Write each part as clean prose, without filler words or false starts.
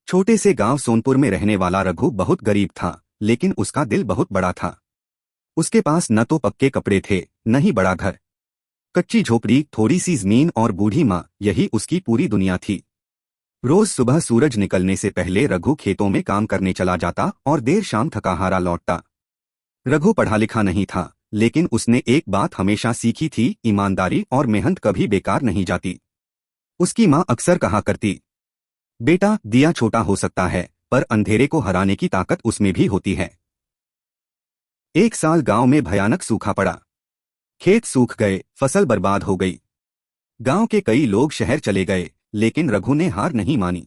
छोटे से गांव सोनपुर में रहने वाला रघु बहुत गरीब था, लेकिन उसका दिल बहुत बड़ा था। उसके पास न तो पक्के कपड़े थे, न ही बड़ा घर। कच्ची झोपड़ी, थोड़ी सी जमीन और बूढ़ी माँ, यही उसकी पूरी दुनिया थी। रोज सुबह सूरज निकलने से पहले रघु खेतों में काम करने चला जाता और देर शाम थका हारा लौटता। रघु पढ़ा लिखा नहीं था, लेकिन उसने एक बात हमेशा सीखी थी, ईमानदारी और मेहनत कभी बेकार नहीं जाती। उसकी माँ अक्सर कहा करती, बेटा, दिया छोटा हो सकता है, पर अंधेरे को हराने की ताकत उसमें भी होती है। एक साल गांव में भयानक सूखा पड़ा। खेत सूख गए, फसल बर्बाद हो गई। गांव के कई लोग शहर चले गए, लेकिन रघु ने हार नहीं मानी।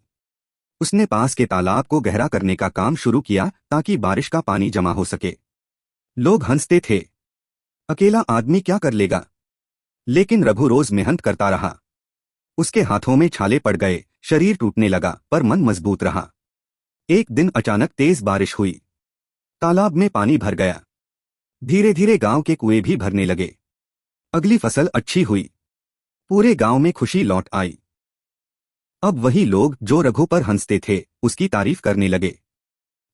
उसने पास के तालाब को गहरा करने का काम शुरू किया ताकि बारिश का पानी जमा हो सके। लोग हंसते थे, अकेला आदमी क्या कर लेगा, लेकिन रघु रोज मेहनत करता रहा। उसके हाथों में छाले पड़ गए, शरीर टूटने लगा, पर मन मजबूत रहा। एक दिन अचानक तेज बारिश हुई। तालाब में पानी भर गया। धीरे धीरे गांव के कुएं भी भरने लगे। अगली फसल अच्छी हुई। पूरे गांव में खुशी लौट आई। अब वही लोग जो रघु पर हंसते थे, उसकी तारीफ करने लगे।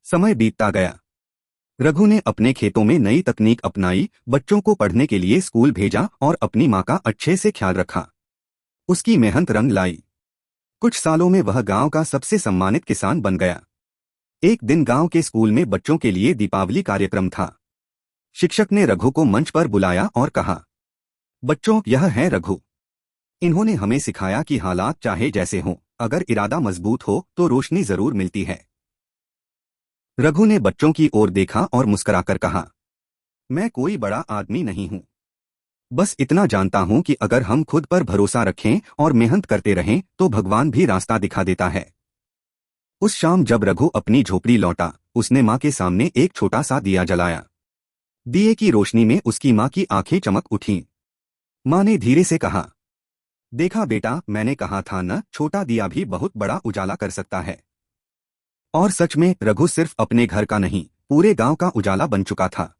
समय बीतता गया। रघु ने अपने खेतों में नई तकनीक अपनाई, बच्चों को पढ़ने के लिए स्कूल भेजा और अपनी माँ का अच्छे से ख्याल रखा। उसकी मेहनत रंग लाई। कुछ सालों में वह गांव का सबसे सम्मानित किसान बन गया। एक दिन गांव के स्कूल में बच्चों के लिए दीपावली कार्यक्रम था। शिक्षक ने रघु को मंच पर बुलाया और कहा, बच्चों, यह है रघु। इन्होंने हमें सिखाया कि हालात चाहे जैसे हों, अगर इरादा मजबूत हो तो रोशनी जरूर मिलती है। रघु ने बच्चों की ओर देखा और मुस्कुराकर कहा, मैं कोई बड़ा आदमी नहीं हूं, बस इतना जानता हूं कि अगर हम खुद पर भरोसा रखें और मेहनत करते रहें तो भगवान भी रास्ता दिखा देता है। उस शाम जब रघु अपनी झोपड़ी लौटा, उसने माँ के सामने एक छोटा सा दिया जलाया। दिए की रोशनी में उसकी माँ की आंखें चमक उठीं। माँ ने धीरे से कहा, देखा बेटा, मैंने कहा था न, छोटा दिया भी बहुत बड़ा उजाला कर सकता है। और सच में रघु सिर्फ अपने घर का नहीं, पूरे गांव का उजाला बन चुका था।